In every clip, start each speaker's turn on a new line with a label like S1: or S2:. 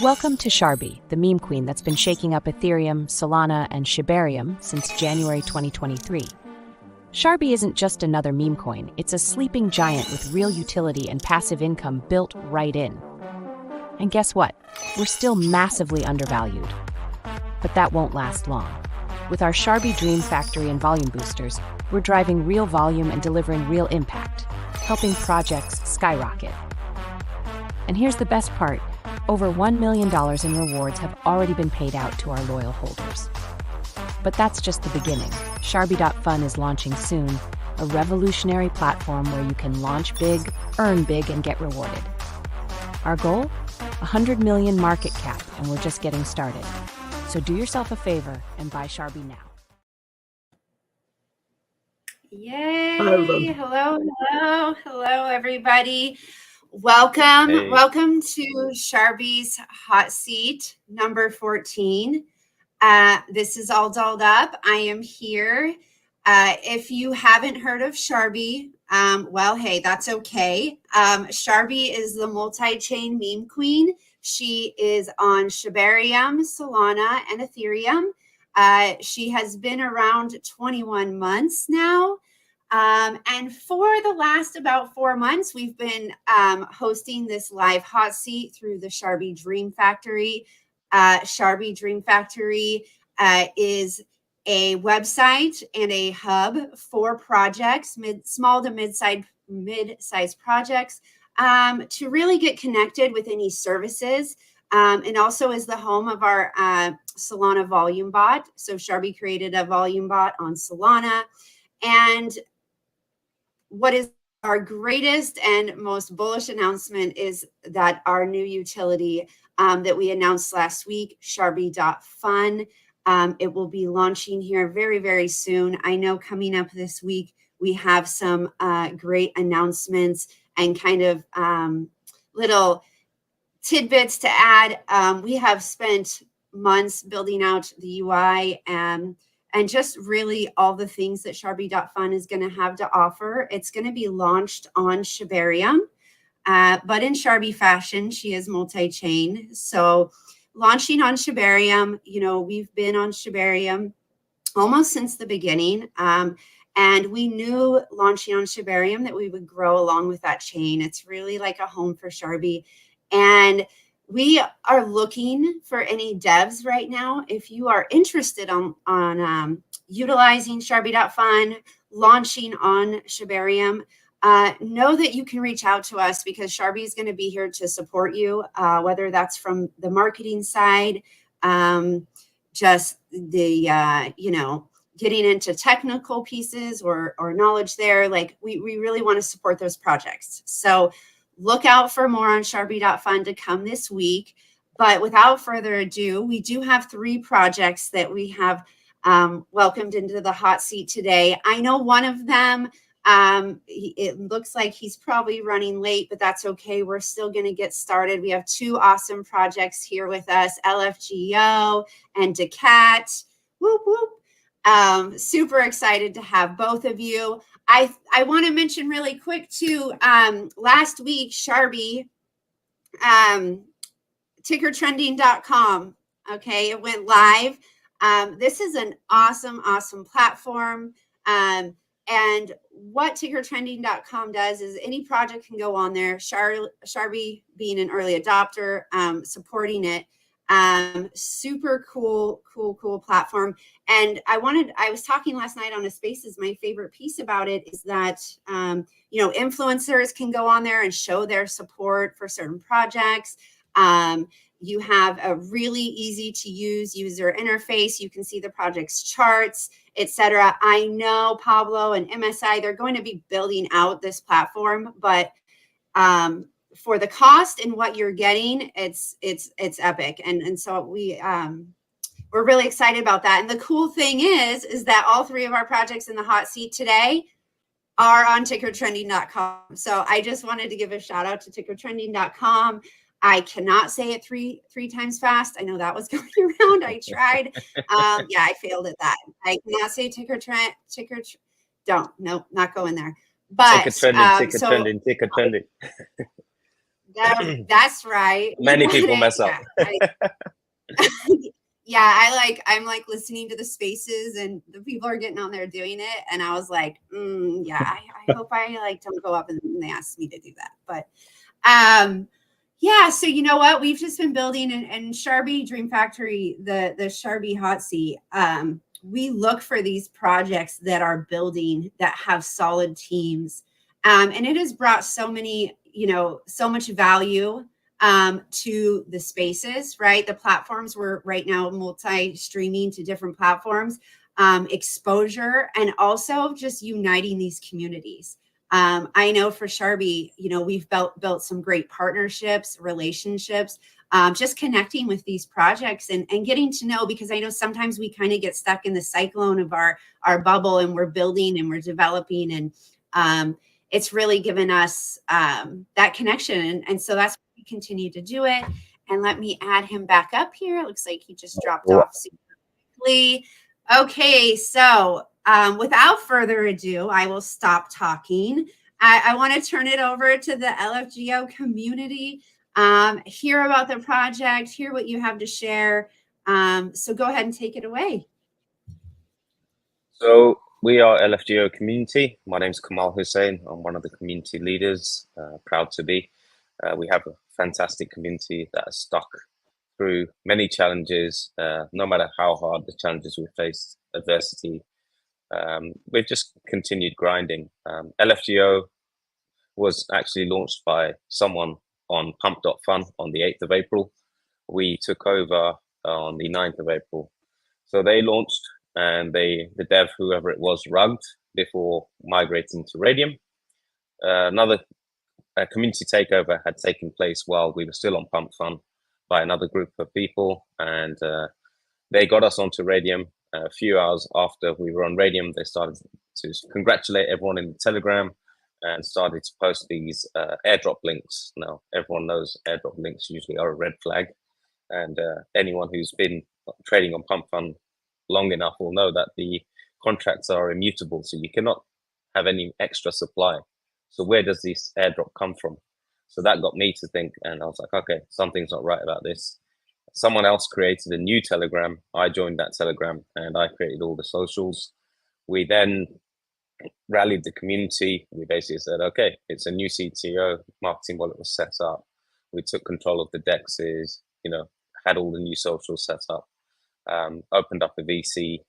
S1: Welcome to Sharby, the meme queen that's been shaking up Ethereum, Solana, and Shibarium since January 2023. Sharby isn't just another meme coin, it's a sleeping giant with real utility and passive income built right in. And guess what? We're still massively undervalued. But that won't last long. With our Sharby Dream Factory and volume boosters, we're driving real volume and delivering real impact, helping projects skyrocket. And here's the best part. Over $1 million in rewards have already been paid out to our loyal holders. But that's just the beginning. Sharby.fun is launching soon, a revolutionary platform where you can launch big, earn big, and get rewarded. Our goal? 100 million market cap, and we're just getting started. So do yourself a favor and buy Sharby now.
S2: Yay! Hello, everybody. Welcome to Sharby's Hot Seat number 14. This is all dolled up. I am here. If you haven't heard of Sharby, well, hey, that's okay. Sharby is the multi-chain meme queen. She is on Shibarium, Solana, and Ethereum. She has been around 21 months now. And for the last about 4 months, we've been hosting this live hot seat through the Sharby Dream Factory. Sharby Dream Factory is a website and a hub for projects, small to mid-sized projects, to really get connected with any services, and also is the home of our Solana volume bot. So Sharby created a volume bot on Solana, and what is our greatest and most bullish announcement is that our new utility that we announced last week, Sharby.fun, it will be launching here very, very soon. I know coming up this week, we have some great announcements and kind of little tidbits to add. We have spent months building out the UI and just really all the things that Sharby.fun is going to have to offer. It's going to be launched on Shibarium, but in Sharby fashion, she is multi-chain. So launching on Shibarium, you know, we've been on Shibarium almost since the beginning. And we knew launching on Shibarium that we would grow along with that chain. It's really like a home for Sharby. And we are looking for any devs right now. If you are interested on utilizing Sharby.fun, launching on Shibarium, know that you can reach out to us because Sharby is going to be here to support you, whether that's from the marketing side, just the, getting into technical pieces or knowledge there. Like we really want to support those projects. So look out for more on Sharby.fun to come this week. But without further ado, we do have 3 projects that we have welcomed into the hot seat today. I know one of them, it looks like he's probably running late, but that's okay. We're still going to get started. We have 2 awesome projects here with us, LFGO and daCAT. Whoop, whoop. Super excited to have both of you. I want to mention really quick too, last week, Sharby, tickertrending.com, okay, it went live. This is an awesome platform. And what tickertrending.com does is any project can go on there. Sharby being an early adopter, supporting it. Super cool platform. And I was talking last night on a Spaces. My favorite piece about it is that, influencers can go on there and show their support for certain projects. You have a really easy to use user interface. You can see the project's charts, etc. I know Pablo and MSI, they're going to be building out this platform, but, for the cost and what you're getting, it's epic. And so we're really excited about that. And the cool thing is that all 3 of our projects in the hot seat today are on tickertrending.com. So I just wanted to give a shout out to tickertrending.com. I cannot say it three times fast. I know that was going around. I tried. I failed at that. I cannot say not going there. But
S3: ticker trending.
S2: That's right.
S3: Many people mess up.
S2: I'm like listening to the spaces and the people are getting on there doing it. And I was like, I hope I like don't go up and they ask me to do that. But so you know what? We've just been building and Sharby Dream Factory, the Sharby Hot Seat. We look for these projects that are building, that have solid teams. And it has brought so much value to the spaces, right? The platforms, we're right now multi-streaming to different platforms, exposure, and also just uniting these communities. I know for Sharby, we've built some great partnerships, relationships, just connecting with these projects and getting to know, because I know sometimes we kind of get stuck in the cyclone of our bubble, and we're building and we're developing, and it's really given us that connection. And so that's why we continue to do it. And let me add him back up here. It looks like he just dropped off super quickly. Okay, so without further ado, I will stop talking. I want to turn it over to the LFGO community, hear about the project, hear what you have to share. So go ahead and take it away.
S3: So we are LFGO community. My name is Kamal Hussein. I'm one of the community leaders, proud to be. We have a fantastic community that has stuck through many challenges, no matter how hard the challenges we faced, adversity. We've just continued grinding. LFGO was actually launched by someone on Pump.Fun on the 8th of April. We took over on the 9th of April. So they launched, and the dev, whoever it was, rugged before migrating to Radium. Another community takeover had taken place while we were still on Pump.Fun by another group of people, and they got us onto Radium. A few hours after we were on Radium, they started to congratulate everyone in the Telegram and started to post these airdrop links. Now, everyone knows airdrop links usually are a red flag, and anyone who's been trading on Pump.Fun long enough will know that the contracts are immutable, so you cannot have any extra supply. So where does this airdrop come from? So that got me to think, and I was like, okay, something's not right about this. Someone else created a new Telegram. I joined that Telegram and I created all the socials. We then rallied the community. We basically said, okay, it's a new CTO, marketing wallet was set up. We took control of the dexes, had all the new socials set up, opened up a VC,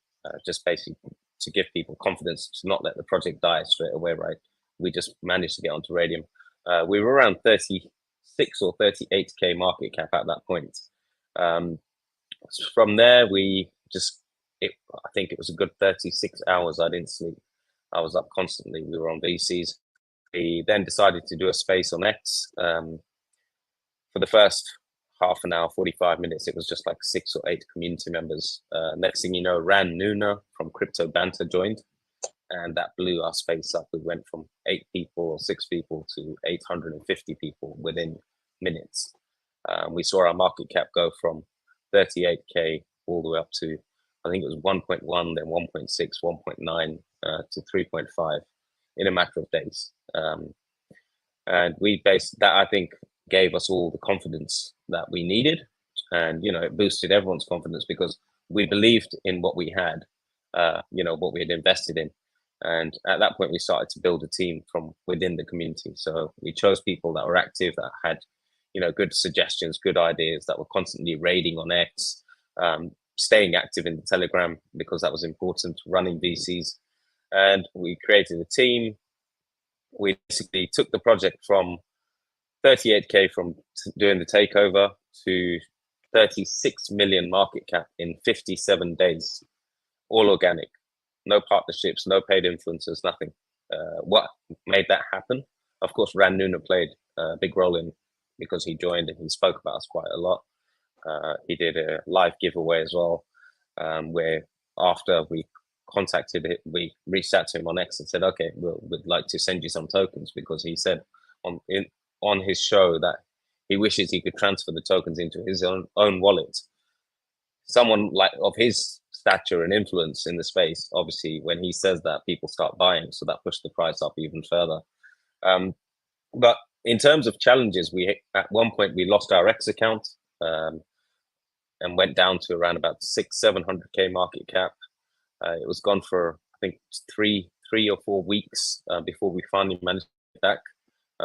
S3: just basically to give people confidence to not let the project die straight away, right? We just managed to get onto Radium. We were around 36 or 38K market cap at that point. From there, I think it was a good 36 hours I didn't sleep. I was up constantly. We were on VCs. We then decided to do a space on X. For the first half an hour, 45 minutes, it was just like 6 or 8 community members. Next thing you know, Ran Nuna from Crypto Banter joined, and that blew our space up. We went from 8 people or 6 people to 850 people within minutes. We saw our market cap go from 38K all the way up to, I think it was 1.1, then 1.6, 1.9 to 3.5 in a matter of days. And we based that, I think, gave us all the confidence that we needed. And, it boosted everyone's confidence because we believed in what we had, what we had invested in. And at that point, we started to build a team from within the community. So we chose people that were active, that had, good suggestions, good ideas, that were constantly raiding on X, staying active in the Telegram because that was important, running VCs. And we created a team. We basically took the project from 38K from doing the takeover to 36 million market cap in 57 days, all organic, no partnerships, no paid influencers, nothing. What made that happen? Of course, Ran Nuna played a big role in, because he joined and he spoke about us quite a lot. He did a live giveaway as well, where after we contacted it, we reached out to him on X and said, okay, we'd like to send you some tokens, because he said on his show that he wishes he could transfer the tokens into his own wallet. Someone like of his stature and influence in the space, obviously when he says that, people start buying, so that pushed the price up even further. But in terms of challenges, at one point we lost our X account and went down to around about 600-700K market cap. It was gone for, I think, three or 4 weeks before we finally managed it back.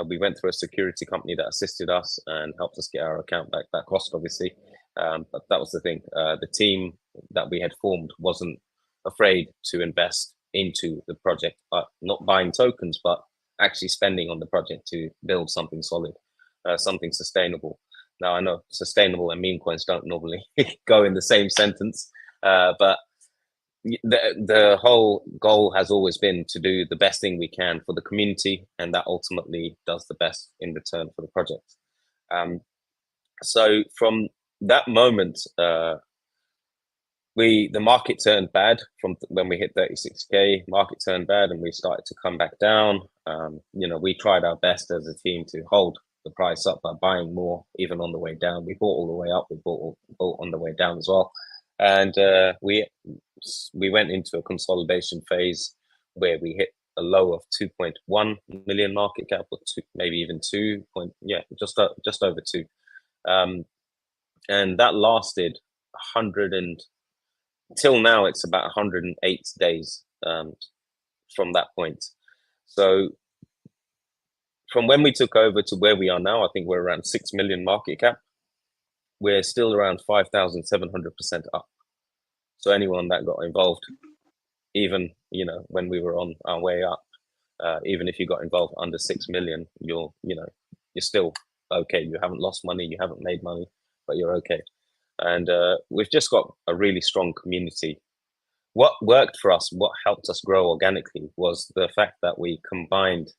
S3: We went through a security company that assisted us and helped us get our account back. That cost, obviously, but that was the thing. The team that we had formed wasn't afraid to invest into the project, not buying tokens, but actually spending on the project to build something solid, something sustainable. Now, I know sustainable and meme coins don't normally go in the same sentence, but the whole goal has always been to do the best thing we can for the community, and that ultimately does the best in return for the project. So from that moment, the market turned bad. From when we hit 36K, market turned bad, and we started to come back down. We tried our best as a team to hold the price up by buying more, even on the way down. We bought all the way up. We bought on the way down as well, and we went into a consolidation phase where we hit a low of 2.1 million market cap, or maybe even just over 2, and that lasted 100 and till now it's about 108 days from that point. So from when we took over to where we are now, I think we're around 6 million market cap. We're still around 5,700% up. So anyone that got involved, even when we were on our way up, even if you got involved under 6 million, you're still okay. You haven't lost money, you haven't made money, but you're okay. And we've just got a really strong community. What worked for us, what helped us grow organically, was the fact that we combined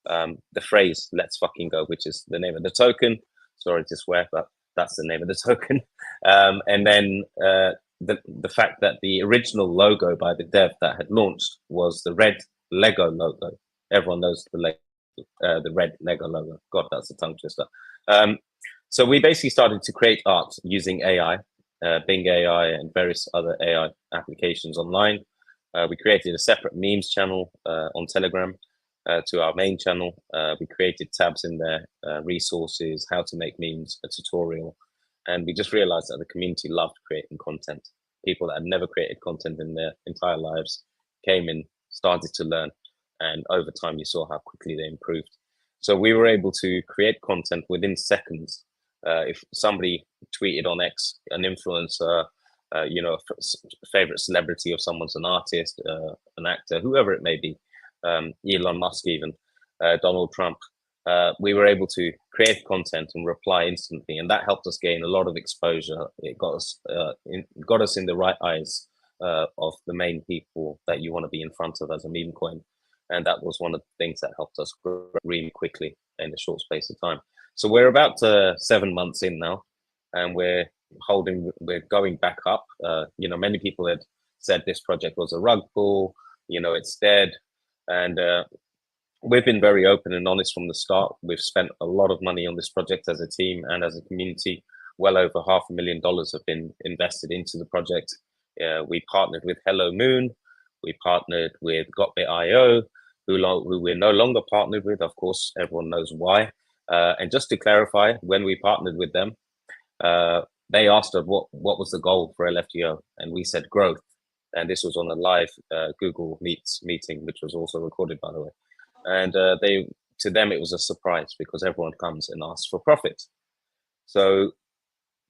S3: the phrase "let's fucking go," which is the name of the token. Sorry to swear, but that's the name of the token. And then the fact that the original logo by the dev that had launched was the red Lego logo. Everyone knows the red Lego logo. God, that's a tongue twister. So we basically started to create art using AI, Bing AI and various other AI applications online. We created a separate memes channel on Telegram to our main channel. We created tabs in there, resources, how to make memes, a tutorial. And we just realized that the community loved creating content. People that had never created content in their entire lives came in, started to learn, and over time you saw how quickly they improved. So we were able to create content within seconds. If somebody tweeted on X, an influencer, a favorite celebrity of someone's, an artist, an actor, whoever it may be, Elon Musk even, Donald Trump, we were able to create content and reply instantly, and that helped us gain a lot of exposure. It got us in the right eyes of the main people that you want to be in front of as a meme coin, and that was one of the things that helped us grow really quickly in a short space of time. So we're about 7 months in now, and we're going back up. Many people had said this project was a rug pull, it's dead, and we've been very open and honest from the start. We've spent a lot of money on this project as a team and as a community. Well over $500,000 have been invested into the project. We partnered with Hello Moon. We partnered with Got.bit.io, who we're no longer partnered with. Of course, everyone knows why. And just to clarify, when we partnered with them, they asked us what was the goal for LFGO, and we said growth. And this was on a live Google Meets meeting, which was also recorded, by the way. And to them, it was a surprise because everyone comes and asks for profit. So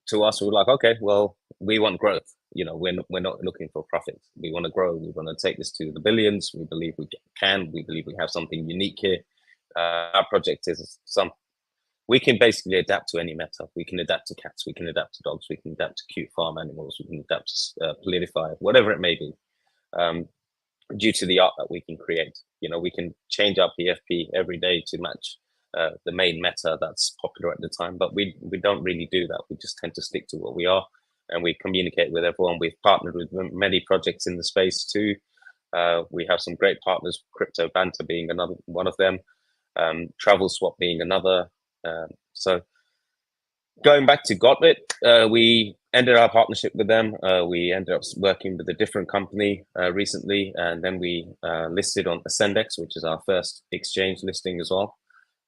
S3: to us, we were like, okay, well, we want growth. We're not looking for profit. We want to grow. We want to take this to the billions. We believe we can. We believe we have something unique here. Our project is we can basically adapt to any meta. We can adapt to cats. We can adapt to dogs. We can adapt to cute farm animals. We can adapt to Politify, whatever it may be. Due to the art that we can create, we can change our PFP every day to match the main meta that's popular at the time. But we don't really do that. We just tend to stick to what we are, and we communicate with everyone. We've partnered with many projects in the space too. We have some great partners, Crypto Banter being another one of them, Travel Swap being another. So going back to Got.bit, we ended our partnership with them. We ended up working with a different company recently, and then we listed on Ascendex, which is our first exchange listing as well.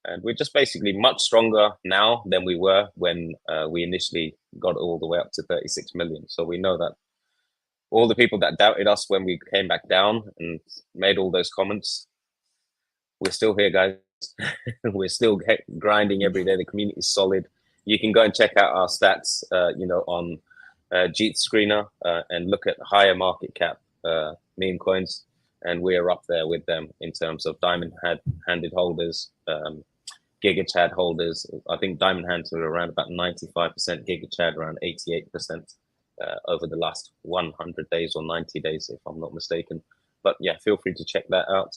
S3: And we're just basically much stronger now than we were when we initially got all the way up to 36 million. So we know that all the people that doubted us when we came back down and made all those comments, we're still here, guys. We're still grinding every day. The community is solid. You can go and check out our stats, on Jeet Screener and look at higher market cap meme coins. And we're up there with them in terms of diamond-handed holders, GigaChad holders. I think diamond hands are around about 95%, GigaChad around 88% over the last 100 days or 90 days, if I'm not mistaken. But yeah, feel free to check that out.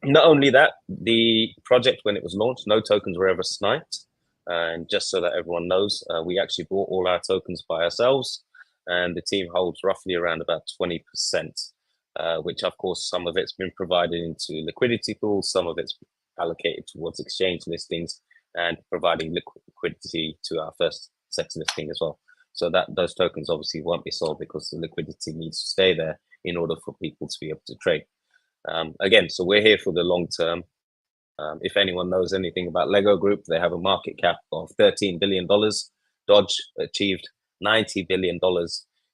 S3: Not only that, the project, when it was launched, no tokens were ever sniped. And just so that everyone knows, we actually bought all our tokens by ourselves, and the team holds roughly around about 20%, which of course, some of it's been provided into liquidity pools, some of it's allocated towards exchange listings and providing liquidity to our first sex listing as well. So that those tokens obviously won't be sold because the liquidity needs to stay there in order for people to be able to trade. Again, so we're here for the long term. If anyone knows anything about Lego Group, they have a market cap of $13 billion. Dodge achieved $90 billion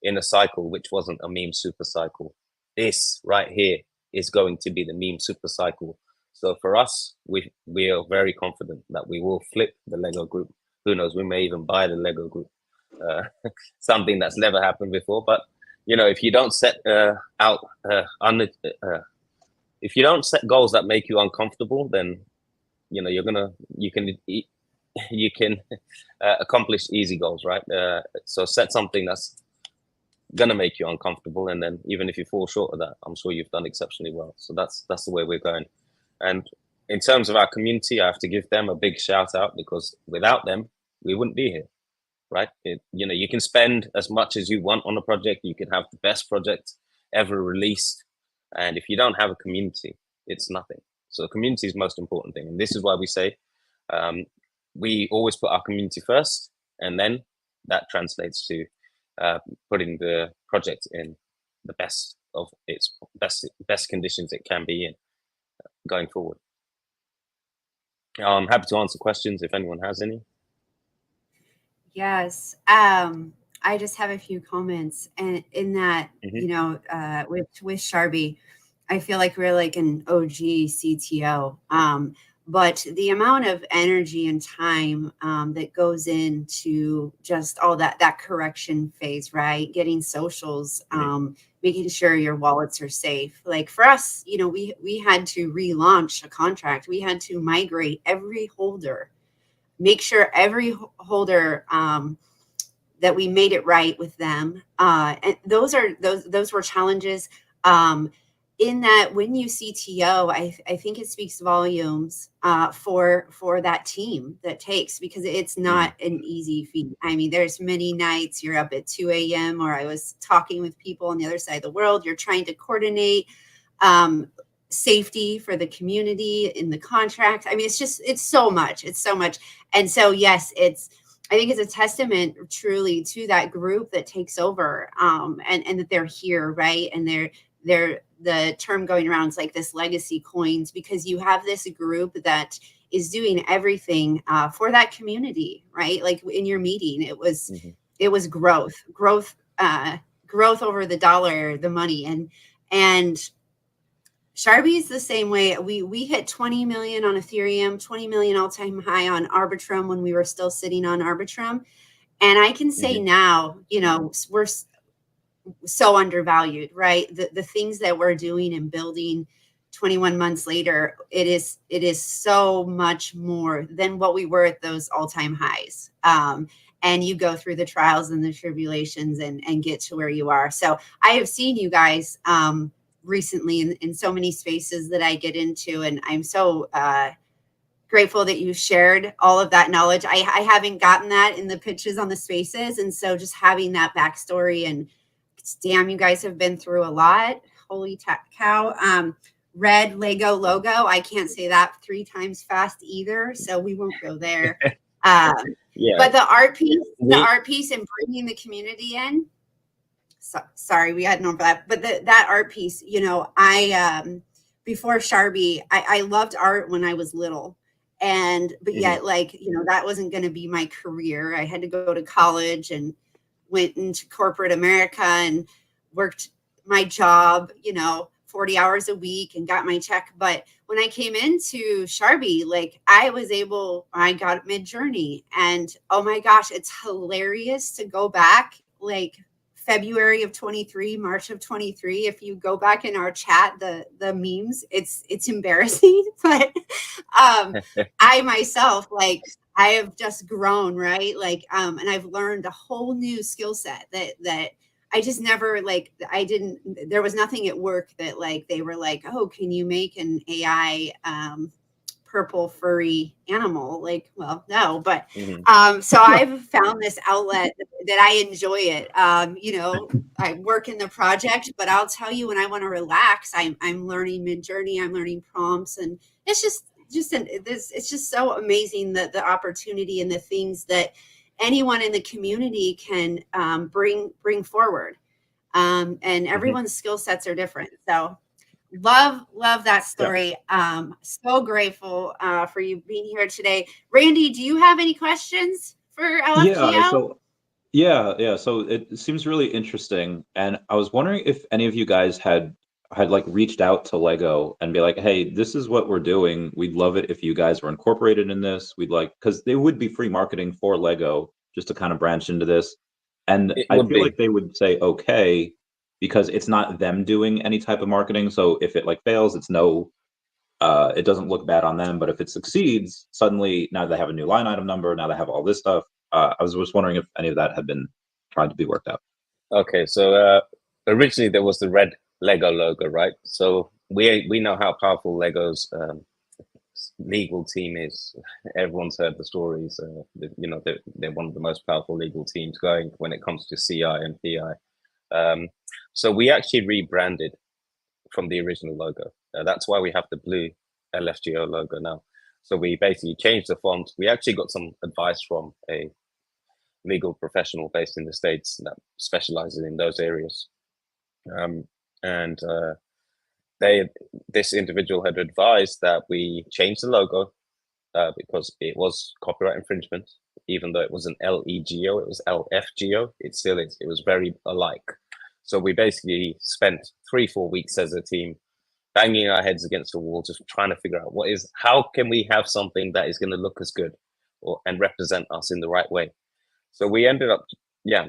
S3: in a cycle, which wasn't a meme super cycle. This right here is going to be the meme super cycle. So for us, we are very confident that we will flip the Lego Group. Who knows, we may even buy the Lego Group. Something that's never happened before. But, if you don't set if you don't set goals that make you uncomfortable, then you can accomplish easy goals, right? So set something that's gonna make you uncomfortable, and then even if you fall short of that, I'm sure you've done exceptionally well. So that's the way we're going. And in terms of our community, I have to give them a big shout out, because without them, we wouldn't be here, right? You can spend as much as you want on a project. You can have the best project ever released. And if you don't have a community, it's nothing. So the community is the most important thing. And this is why we say we always put our community first, and then that translates to putting the project in the best of its best conditions it can be in going forward. I'm happy to answer questions if anyone has any.
S2: Yes. I just have a few comments, and in that, with Sharby, I feel like we're like an OG CTO. But the amount of energy and time that goes into just all that correction phase, right? Getting socials, making sure your wallets are safe. Like for us, we had to relaunch a contract. We had to migrate every holder, make sure every holder that we made it right with them. And those were challenges. In that, when you CTO, I think it speaks volumes for that team that takes, because it's not an easy feat. I mean, there's many nights you're up at 2 a.m. or I was talking with people on the other side of the world. You're trying to coordinate safety for the community in the contract. I mean, it's so much. It's so much. And so, yes, I think it's a testament truly to that group that takes over and that they're here, right? And they're the term going around is like this legacy coins, because you have this group that is doing everything for that community, right? Like in your meeting, it was growth over the dollar, the money, and Sharby is the same way. We hit 20 million on Ethereum, 20 million all-time high on Arbitrum when we were still sitting on Arbitrum. And I can say now, we're so undervalued, right? The things that we're doing and building 21 months later, it is so much more than what we were at those all-time highs. And you go through the trials and the tribulations and get to where you are. So I have seen you guys recently in so many spaces that I get into, and I'm so grateful that you shared all of that knowledge. I haven't gotten that in the pitches on the spaces, and so just having that backstory, and damn, you guys have been through a lot. Holy cow. Red Lego logo, I can't say that 3 times fast either, so we won't go there. But the art piece and bringing the community in, sorry, we hadn't known for that. But that art piece, I before Sharby, I loved art when I was little. but yet, like, you know, that wasn't going to be my career. I had to go to college and went into corporate America and worked my job, you know, 40 hours a week and got my check. But when I came into Sharby, like, I got Midjourney, and oh my gosh, it's hilarious to go back, like, February of 23, March of 23. If you go back in our chat, the memes, it's embarrassing. But I myself, like, I have just grown, right? Like, and I've learned a whole new skill set that I just never, like, there was nothing at work that, like, they were like, oh, can you make an AI purple furry animal? Like, well, no, but so I've found this outlet that I enjoy it. You know, I work in the project, but I'll tell you, when I want to relax, I'm learning Midjourney, I'm learning prompts, and it's it's just so amazing, that the opportunity and the things that anyone in the community can bring forward. And everyone's skill sets are different. So love that story. So grateful for you being here today. Randy, do you have any questions for LFGO?
S4: So it seems really interesting, and I was wondering if any of you guys had like reached out to Lego and be like, hey, this is what we're doing, we'd love it if you guys were incorporated in this. We'd like, because they would be free marketing for Lego just to kind of branch into this, and I feel like they would say okay, because it's not them doing any type of marketing. So if it like fails, it's no, it doesn't look bad on them. But if it succeeds, suddenly now they have a new line item number, now they have all this stuff. I was just wondering if any of that had been tried to be worked out.
S3: Okay, so originally there was the red Lego logo, right? So we know how powerful Lego's legal team is. Everyone's heard the stories. You know, they're one of the most powerful legal teams going when it comes to CI and PI. So we actually rebranded from the original logo. That's why we have the blue LFGO logo now. So we basically changed the font. We actually got some advice from a legal professional based in the States that specializes in those areas. This individual had advised that we change the logo because it was copyright infringement. Even though it was an LEGO, it was LFGO. It still is. It was very alike. So we basically spent 3-4 weeks as a team banging our heads against the wall, just trying to figure out how can we have something that is going to look as good and represent us in the right way. So we ended up,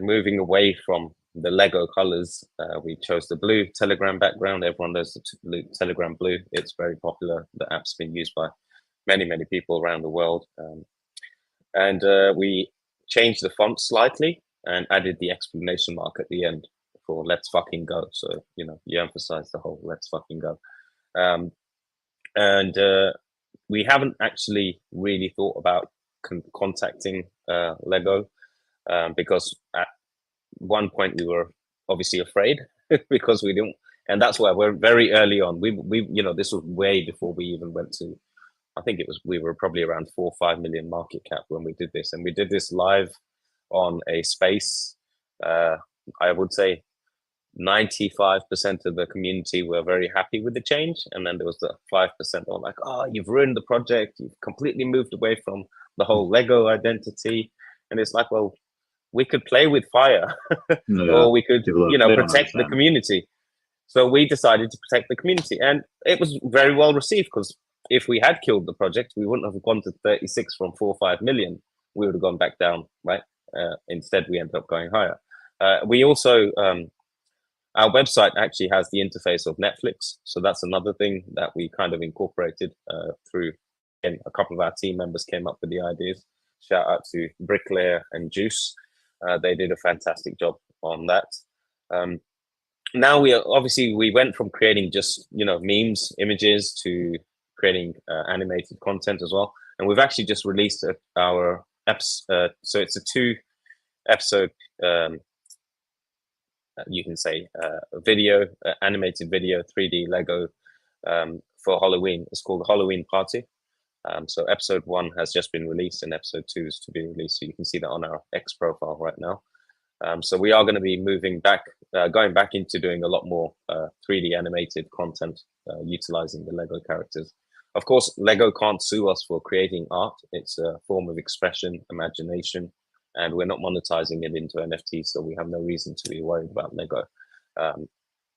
S3: moving away from the Lego colors. We chose the blue Telegram background. Everyone knows the Telegram blue. It's very popular. The app's been used by many, many people around the world. And we changed the font slightly and added the exclamation mark at the end for "Let's fucking go." So, you know, you emphasize the whole "Let's fucking go." And we haven't actually really thought about contacting Lego because at one point we were obviously afraid because we didn't, and that's why we're very early on. We you know, this was way before we even went to, I think we were probably around 4 or 5 million market cap when we did this, and we did this live on a space. I would say 95% of the community were very happy with the change, and then there was the 5% that were like, "Oh, you've ruined the project. You've completely moved away from the whole Lego identity." And it's like, well, we could play with fire, or we could, you know, protect the community. So we decided to protect the community, and it was very well received, because if we had killed the project, we wouldn't have gone to 36 from 4 or 5 million. We would have gone back down, right? Instead, we ended up going higher. We also, our website actually has the interface of Netflix. So that's another thing that we kind of incorporated through, and a couple of our team members came up with the ideas. Shout out to Bricklayer and Juice. They did a fantastic job on that. Now we went from creating just, you know, memes, images, to creating animated content as well. And we've actually just released our episode. So it's a 2-episode, you can say, video, animated video, 3D Lego for Halloween. It's called Halloween Party. So episode 1 has just been released, and episode 2 is to be released. So you can see that on our X profile right now. So we are going to be going back into doing a lot more 3D animated content, utilizing the Lego characters. Of course, Lego can't sue us for creating art. It's a form of expression, imagination, and we're not monetizing it into NFT, so we have no reason to be worried about Lego.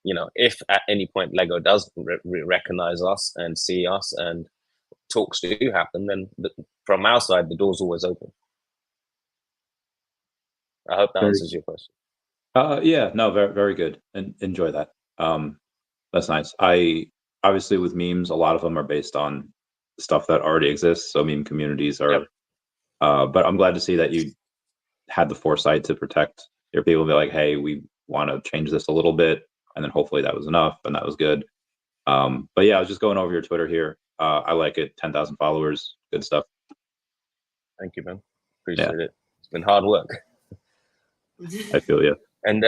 S3: You know, if at any point Lego does recognize us and see us and talks do happen, then from our side, the door's always open. I hope that answers your question.
S4: Yeah, no, very, very good. And enjoy that. That's nice. Obviously with memes, a lot of them are based on stuff that already exists. So meme communities are,
S3: Yep.
S4: But I'm glad to see that you had the foresight to protect your people and be like, hey, we want to change this a little bit. And then hopefully that was enough and that was good. But yeah, I was just going over your Twitter here. I like it. 10,000 followers. Good stuff.
S3: Thank you, man. Appreciate it. It's been hard work.
S4: I feel you.
S3: And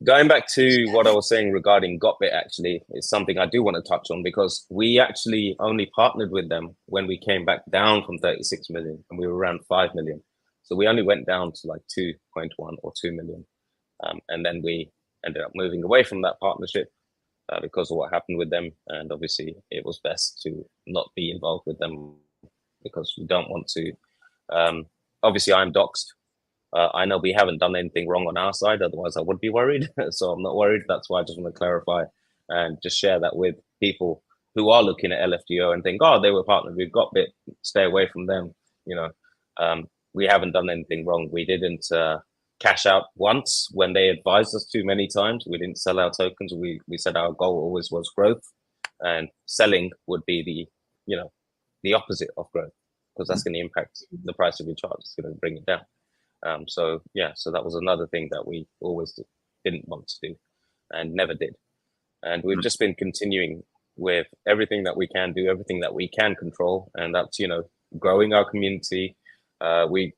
S3: going back to what I was saying regarding Gotbit, actually, is something I do want to touch on, because we actually only partnered with them when we came back down from 36 million and we were around 5 million. So we only went down to like 2.1 or 2 million. And then we ended up moving away from that partnership because of what happened with them. And obviously it was best to not be involved with them because we don't want to. Obviously I'm doxxed. I know we haven't done anything wrong on our side, otherwise I would be worried. So I'm not worried. That's why I just want to clarify and just share that with people who are looking at LFGO and think, oh, they were partnered, we've got Bit, stay away from them. You know, we haven't done anything wrong. We didn't cash out once when they advised us too many times. We didn't sell our tokens. We said our goal always was growth, and selling would be the, you know, the opposite of growth, because that's going to impact the price of your chart. It's going to bring it down. So yeah, so that was another thing that we always didn't want to do and never did. And we've just been continuing with everything that we can do, everything that we can control. And that's, you know, growing our community. We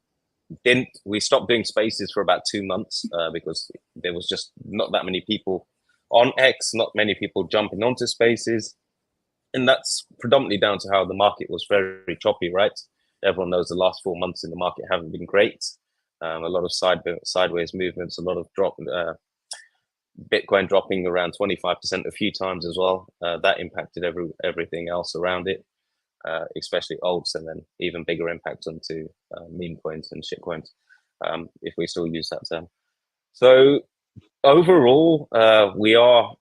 S3: stopped doing spaces for about 2 months because there was just not that many people on X, not many people jumping onto spaces. And that's predominantly down to how the market was very choppy, right? Everyone knows the last 4 months in the market haven't been great. A lot of sideways movements, a lot of drop, Bitcoin dropping around 25% a few times as well. That impacted everything else around it, especially alts, and then even bigger impact onto meme coins and shit coins, if we still use that term. So overall, we are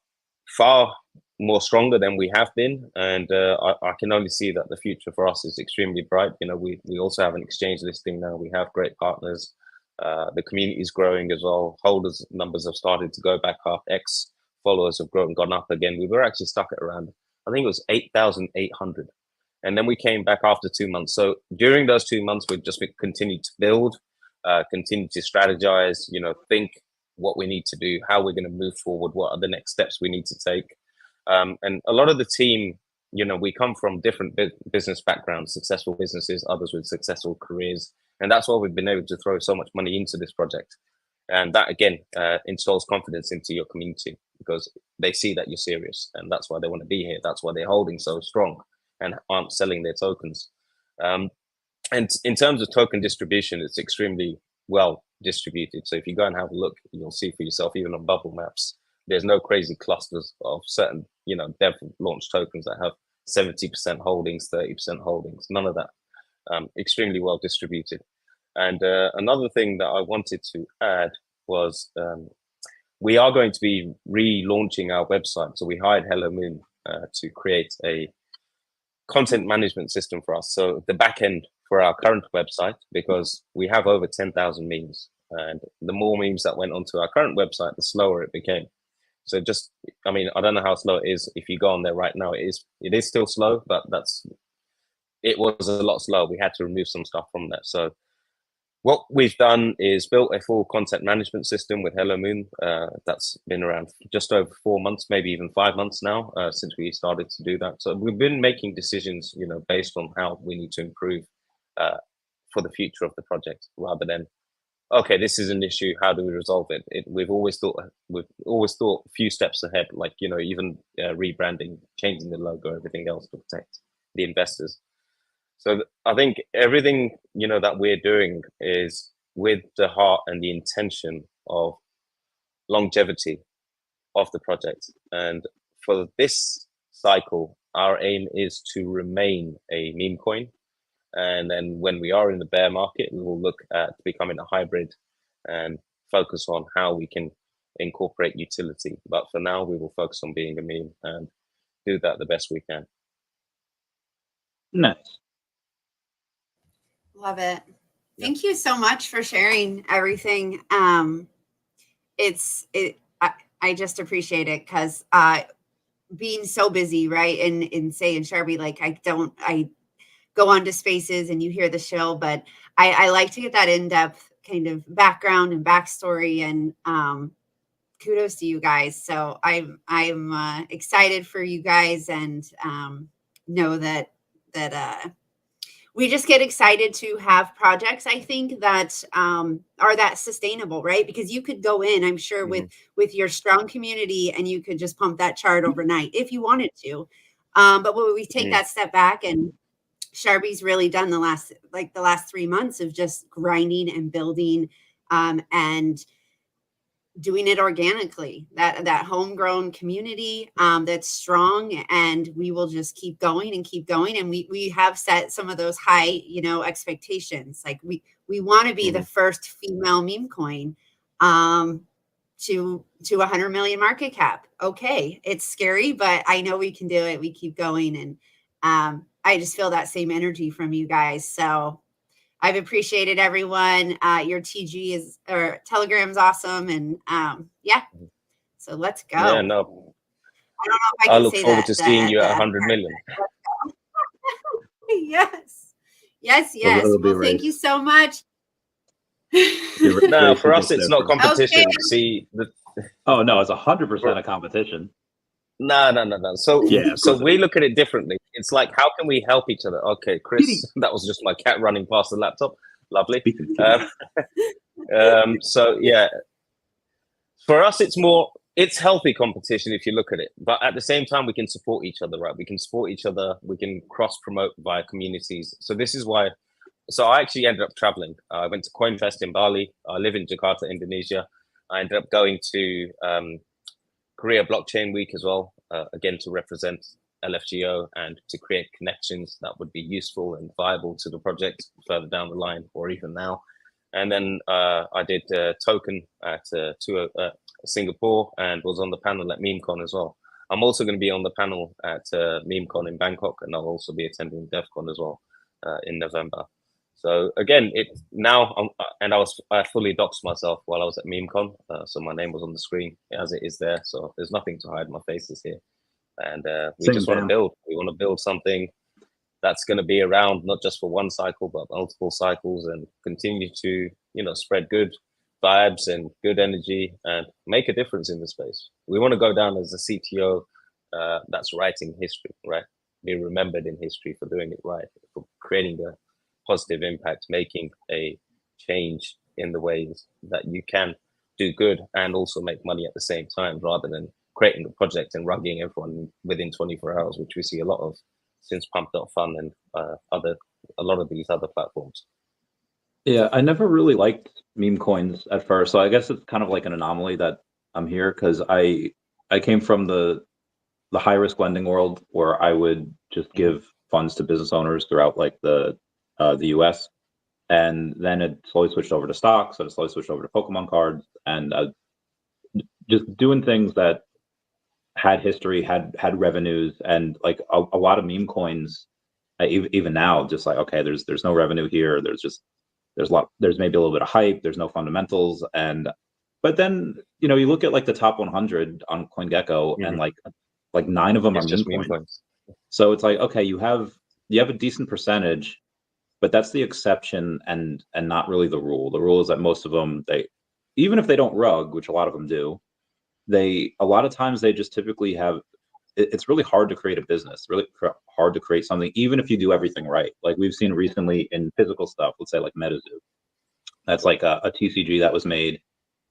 S3: far more stronger than we have been, and I can only see that the future for us is extremely bright. You know, we also have an exchange listing now. We have great partners. The community is growing as well. Holders numbers have started to go back up. X followers have gone up again. We were actually stuck at around, I think it was 8,800. And then we came back after 2 months. So during those 2 months, we've just continued to build, continue to strategize, you know, think what we need to do, how we're going to move forward, what are the next steps we need to take. And a lot of the team, you know, we come from different business backgrounds, successful businesses, others with successful careers. And that's why we've been able to throw so much money into this project. And that, again, installs confidence into your community, because they see that you're serious. And that's why they want to be here. That's why they're holding so strong and aren't selling their tokens. And in terms of token distribution, it's extremely well distributed. So if you go and have a look, you'll see for yourself, even on bubble maps, there's no crazy clusters of certain, you know, dev launch tokens that have 70% holdings, 30% holdings, none of that. Extremely well distributed. And another thing that I wanted to add was we are going to be relaunching our website. So we hired Hello Moon to create a content management system for us. So the back end for our current website, because we have over 10,000 memes, and the more memes that went onto our current website, the slower it became. So just, I mean, I don't know how slow it is. If you go on there right now, it is still slow, but it was a lot slower. We had to remove some stuff from there. So what we've done is built a full content management system with Hello Moon. That's been around just over 4 months, maybe even 5 months now, since we started to do that. So we've been making decisions, you know, based on how we need to improve for the future of the project, rather than, okay, this is an issue, how do we resolve it? We've always thought a few steps ahead, like, you know, even rebranding, changing the logo, everything else to protect the investors. So I think everything, you know, that we're doing is with the heart and the intention of longevity of the project. And for this cycle, our aim is to remain a meme coin. And then when we are in the bear market, we will look at becoming a hybrid and focus on how we can incorporate utility. But for now, we will focus on being a meme and do that the best we can.
S4: Nice.
S2: Love it. Thank you so much for sharing everything. I just appreciate it because being so busy, right? And say in Sharby, like I go on to spaces and you hear the show, but I like to get that in-depth kind of background and backstory, and kudos to you guys. So I'm excited for you guys, and know that we just get excited to have projects, I think, that are that sustainable, right? Because you could go in, I'm sure, with your strong community, and you could just pump that chart overnight if you wanted to. But when we take that step back, and Sharby's really done the last 3 months of just grinding and building and doing it organically, that homegrown community that's strong, and we will just keep going and keep going. And we have set some of those high, expectations. Like we want to be the first female meme coin to 100 million market cap. Okay, it's scary, but I know we can do it. We keep going, and I just feel that same energy from you guys. So I've appreciated everyone. Your Telegram's awesome. And so let's go.
S3: Yeah, no.
S2: I don't know if I can
S3: I look
S2: say
S3: forward
S2: that,
S3: to seeing you at 100 million.
S2: Yes. Well, thank you so much.
S3: No, for us, it's not competition.
S2: Okay.
S3: See,
S4: oh no, it's 100% a competition.
S3: No. So we look at it differently. It's like, how can we help each other? Okay, Chris, that was just my cat running past the laptop. Lovely. So yeah, for us, it's healthy competition if you look at it. But at the same time, we can support each other, right? We can support each other. We can cross promote via communities. So this is why. So I actually ended up traveling. I went to CoinFest in Bali. I live in Jakarta, Indonesia. I ended up going to Korea Blockchain Week as well, again, to represent LFGO and to create connections that would be useful and viable to the project further down the line, or even now. And then I did Token at Singapore and was on the panel at MemeCon as well. I'm also going to be on the panel at MemeCon in Bangkok, and I'll also be attending DevCon as well in November. So again, I fully doxed myself while I was at MemeCon, so my name was on the screen as it is there. So there's nothing to hide. My face is here, and we just want to build. We want to build something that's going to be around not just for one cycle, but multiple cycles, and continue to spread good vibes and good energy and make a difference in the space. We want to go down as a CTO that's writing history, right? Be remembered in history for doing it right, for creating the positive impact, making a change in the ways that you can do good and also make money at the same time, rather than creating a project and rugging everyone within 24 hours, which we see a lot of since Pump.fun and a lot of these other platforms.
S4: Yeah, I never really liked meme coins at first, so I guess it's kind of like an anomaly that I'm here, because I came from the high risk lending world, where I would just give funds to business owners throughout like the US, and then it slowly switched over to stocks, and it slowly switched over to Pokemon cards, and just doing things that had history, had revenues, and like a lot of meme coins, even now, just like, okay, there's no revenue here, there's maybe a little bit of hype, there's no fundamentals, but then you look at like the top 100 on CoinGecko, and like 9 of them are meme coins. So it's like, okay, you have a decent percentage, but that's the exception and not really the rule. The rule is that most of them, even if they don't rug, which a lot of them do, a lot of times they just typically have. It's really hard to create a business, really hard to create something, even if you do everything right. Like we've seen recently in physical stuff, let's say like MetaZoo. That's like a TCG that was made,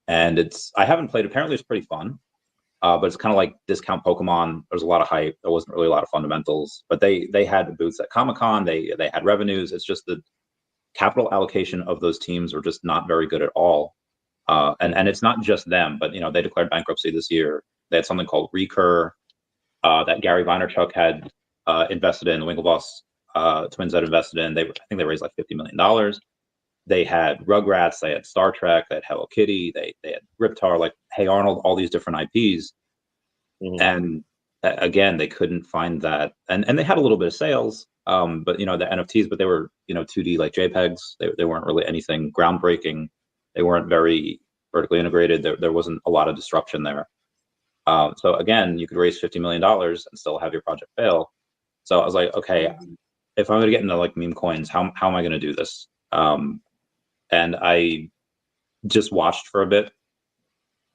S4: and I haven't played. Apparently, it's pretty fun. But it's kind of like discount Pokemon. There's a lot of hype. There wasn't really a lot of fundamentals, but they had booths at Comic-Con. They had revenues. It's just the capital allocation of those teams are just not very good at all. And it's not just them, but they declared bankruptcy this year. They had something called Recur that Gary Vaynerchuk had invested in, the Winklevoss twins had invested in. I think they raised like $50 million. They had Rugrats, they had Star Trek, they had Hello Kitty, they had Riptar, like Hey Arnold, all these different IPs. And again, they couldn't find that. And they had a little bit of sales, but the NFTs, but they were 2D like JPEGs. They weren't really anything groundbreaking. They weren't very vertically integrated. There wasn't a lot of disruption there. So again, you could raise $50 million and still have your project fail. So I was like, okay, if I'm going to get into like meme coins, how am I going to do this? And I just watched for a bit.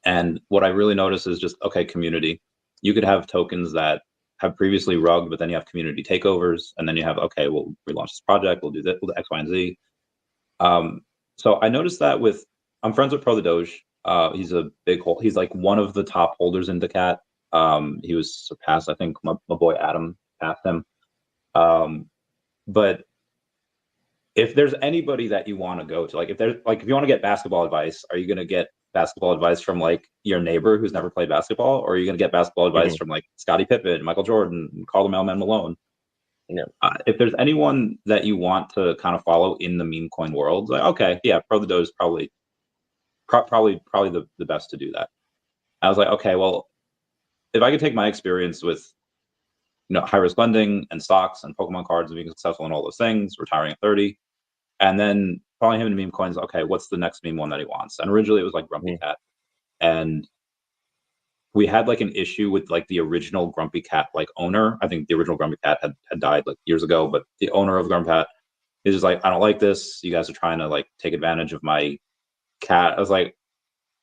S4: And what I really noticed is just, okay, community. You could have tokens that have previously rugged, but then you have community takeovers. And then you have, okay, we'll relaunch this project. We'll do this, we'll do X, Y, and Z. So I noticed that I'm friends with Pro the Doge. He's a big hole. He's like one of the top holders in daCAT. He was surpassed. I think my boy Adam passed him. But if there's anybody that you want to go to, like if you want to get basketball advice, are you going to get basketball advice from like your neighbor who's never played basketball, or are you going to get basketball advice from like Scottie Pippen, Michael Jordan, Karl Malone Malone? If there's anyone that you want to kind of follow in the meme coin world, like, okay, yeah, Pro the Doge is probably the best to do that. I was like, okay, well, if I could take my experience with high risk lending and stocks and Pokemon cards and being successful in all those things, retiring at 30, and then following him into meme coins, okay, what's the next meme one that he wants? And originally it was like Grumpy Cat. And we had like an issue with like the original Grumpy Cat like owner. I think the original Grumpy Cat had died like years ago, but the owner of Grumpy Cat is just like, I don't like this. You guys are trying to like take advantage of my cat. I was like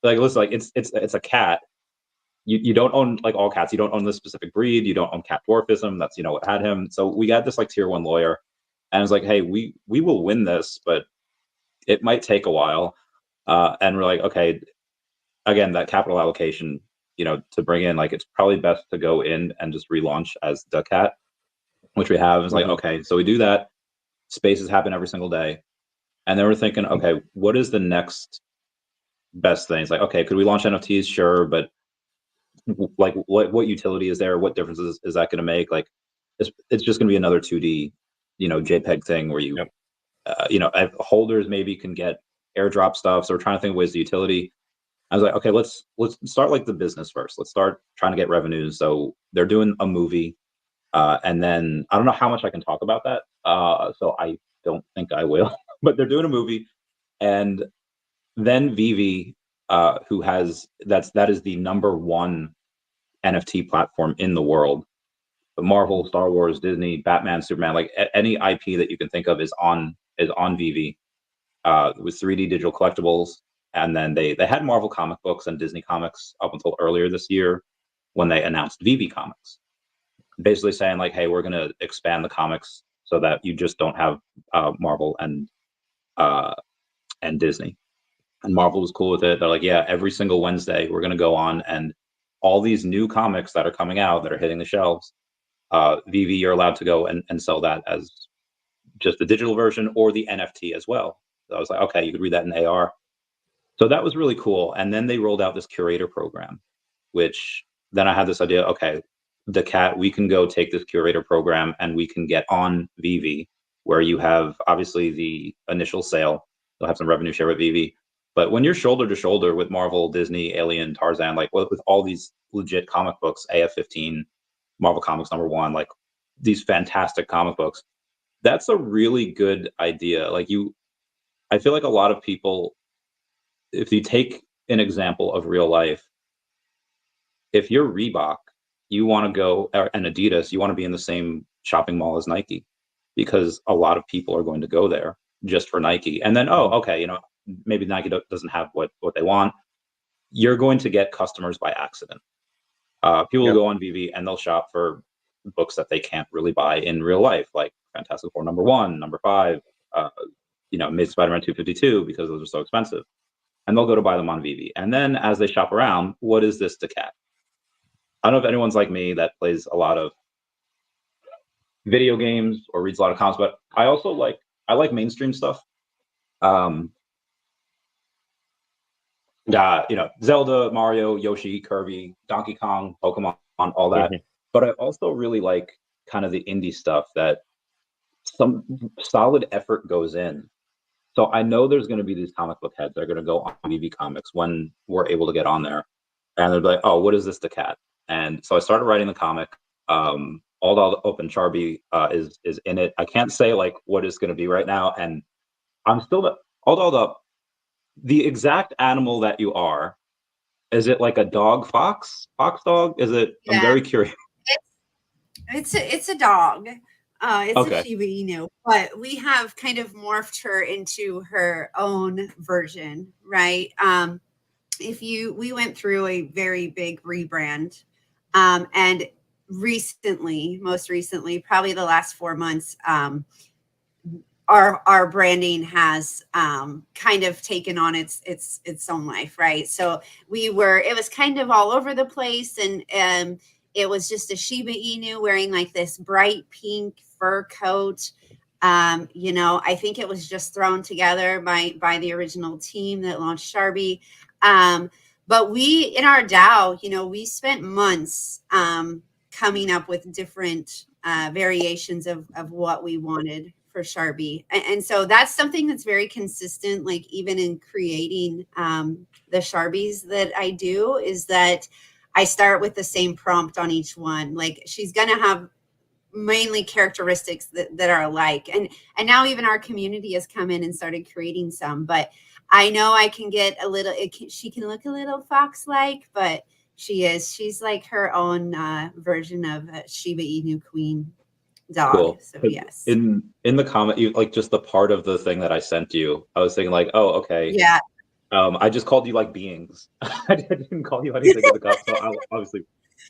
S4: listen, like it's a cat. You don't own like all cats. You don't own this specific breed. You don't own cat dwarfism. That's what had him. So we got this like tier 1 lawyer, and I was like, hey, we will win this, but it might take a while. And we're like, okay, again, that capital allocation, to bring in, like, it's probably best to go in and just relaunch as daCAT, which we have. It's like, okay, so we do that. Spaces happen every single day. And then we're thinking, okay, what is the next best thing? It's like, okay, could we launch NFTs? Sure, but like what utility is there? What differences is that going to make? Like, it's just going to be another 2D, JPEG thing where you, holders maybe can get airdrop stuff. So we're trying to think of ways of utility. I was like, okay, let's start like the business first. Let's start trying to get revenues. So they're doing a movie, and then I don't know how much I can talk about that. So I don't think I will. But they're doing a movie, and then VeVe, that is the #1 NFT platform in the world. Marvel, Star Wars, Disney, Batman, Superman, like any IP that you can think of is on VeVe. With 3D digital collectibles. And then they had Marvel comic books and Disney comics up until earlier this year when they announced VeVe Comics, basically saying like, hey, we're going to expand the comics so that you just don't have Marvel and Disney. And Marvel was cool with it. They're like, yeah, every single Wednesday we're going to go on, and all these new comics that are coming out that are hitting the shelves, VeVe, you're allowed to go and sell that as just the digital version or the NFT as well. So I was like, okay, you could read that in AR. So that was really cool. And then they rolled out this curator program, which then I had this idea, okay, daCAT, we can go take this curator program and we can get on VeVe, where you have obviously the initial sale. You'll have some revenue share with VeVe. But when you're shoulder to shoulder with Marvel, Disney, Alien, Tarzan, like with all these legit comic books, AF-15, Marvel Comics #1, like these fantastic comic books, that's a really good idea. Like I feel like a lot of people, if you take an example of real life, if you're Reebok, you want to go, and Adidas, you want to be in the same shopping mall as Nike, because a lot of people are going to go there just for Nike. And then, oh, okay, maybe Nike doesn't have what they want. You're going to get customers by accident. People will go on VeVe and they'll shop for books that they can't really buy in real life, like Fantastic Four #1, #5, Amazing Spider-Man 252, because those are so expensive. And they'll go to buy them on VeVe. And then as they shop around, what is this daCAT? I don't know if anyone's like me that plays a lot of video games or reads a lot of comics, but I also like mainstream stuff. Zelda, Mario, Yoshi, Kirby, Donkey Kong, Pokemon, all that. But I also really like kind of the indie stuff that some solid effort goes in. So I know there's going to be these comic book heads that are going to go on VeVe Comics when we're able to get on there, and they'll be like, "Oh, what is this daCAT?" And so I started writing the comic. All the open Charby is in it. I can't say like what it's going to be right now, and I'm still all up. The exact animal that you are, is it like a dog, fox dog? Is it? Yeah. I'm very curious.
S2: It's a dog. It's
S4: okay.
S2: a Shiba Inu, but we have kind of morphed her into her own version, right? We went through a very big rebrand, and most recently, probably the last 4 months, our branding has kind of taken on its own life, right? So it was kind of all over the place, and it was just a Shiba Inu wearing like this bright pink fur coat. I think it was just thrown together by the original team that launched Charby. But we, in our DAO, we spent months coming up with different variations of what we wanted for Charby. And so that's something that's very consistent, like even in creating the Charbys that I do, is that I start with the same prompt on each one. Like she's going to have mainly characteristics that are alike. And now even our community has come in and started creating some, but I know I can get she can look a little fox-like, but she's like her own version of a Shiba Inu queen dog. Cool. So yes.
S4: In the comment, like just the part of the thing that I sent you, I was thinking like, oh, okay.
S2: Yeah.
S4: I just called you like beings. I didn't call you anything in the cup, so I'll obviously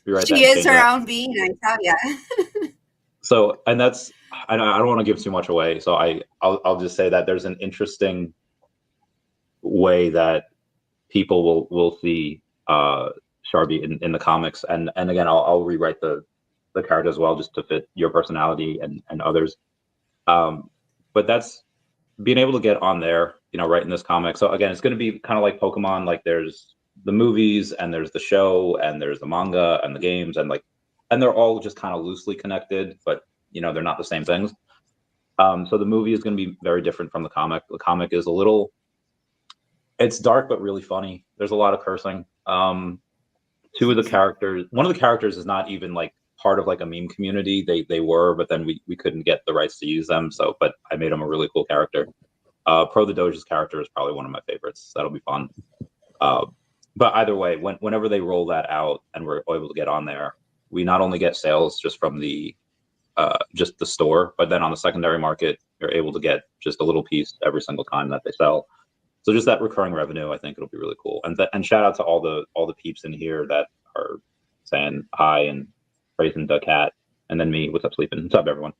S4: rewrite that.
S2: She is her own being, I tell you.
S4: So, and that's, I don't want to give too much away, so I'll just say that there's an interesting way that people will see Charby in the comics, and again, I'll rewrite the character as well, just to fit your personality and others. But that's being able to get on there, writing this comic. So again, it's going to be kind of like Pokemon. Like there's the movies and there's the show and there's the manga and the games and they're all just kind of loosely connected, but they're not the same things. So the movie is going to be very different from the comic. The comic is it's dark but really funny. There's a lot of cursing. One of the characters is not even like part of like a meme community. They were, but then we couldn't get the rights to use them. So, but I made him a really cool character. Pro the Doge's character is probably one of my favorites. That'll be fun. But either way, whenever they roll that out and we're able to get on there, we not only get sales just from the store, but then on the secondary market, you're able to get just a little piece every single time that they sell. So just that recurring revenue, I think it'll be really cool. And shout out to all the peeps in here that are saying hi and praising daCAT, and then me, what's up, sleeping? What's up, everyone?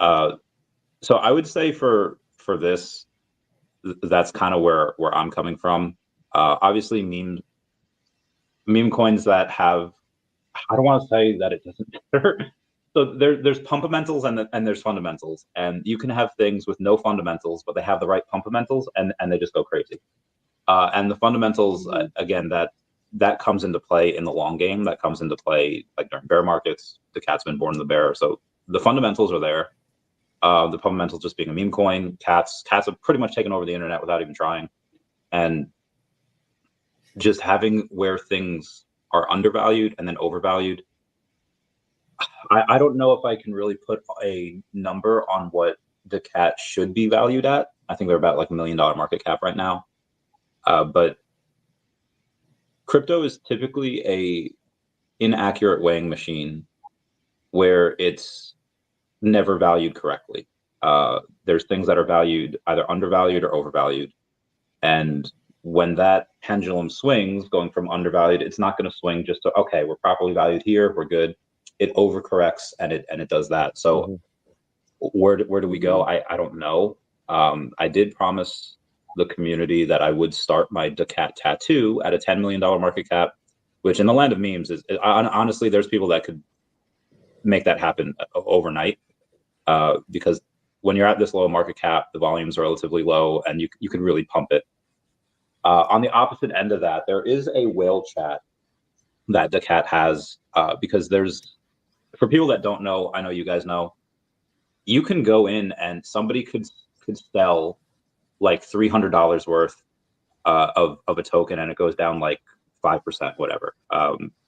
S4: So I would say for this, that's kind of where I'm coming from. Obviously, meme coins that have, I don't want to say that it doesn't matter. So there's pumpamentals and there's fundamentals, and you can have things with no fundamentals, but they have the right pumpamentals and they just go crazy. And the fundamentals, again, that comes into play in the long game. That comes into play like during bear markets. daCAT's been born in the bear, so the fundamentals are there. The pumpamentals just being a meme coin. Cats have pretty much taken over the internet without even trying, and just having where things are undervalued and then overvalued. I don't know if I can really put a number on what daCAT should be valued at. I think they're about like $1 million market cap right now. But crypto is typically a inaccurate weighing machine where it's never valued correctly. There's things that are valued either undervalued or overvalued. And when that pendulum swings, going from undervalued, it's not going to swing just to, okay, we're properly valued here, we're good. It overcorrects and it does that. So where do we go? I don't know. I did promise the community that I would start my daCAT tattoo at a $10 million market cap, which in the land of memes is honestly, there's people that could make that happen overnight, because when you're at this low market cap, the volume's relatively low and you can really pump it. On the opposite end of that, there is a whale chat that daCAT has, because for people that don't know, I know you guys know, you can go in and somebody could sell like $300 worth of a token, and it goes down like 5%, whatever.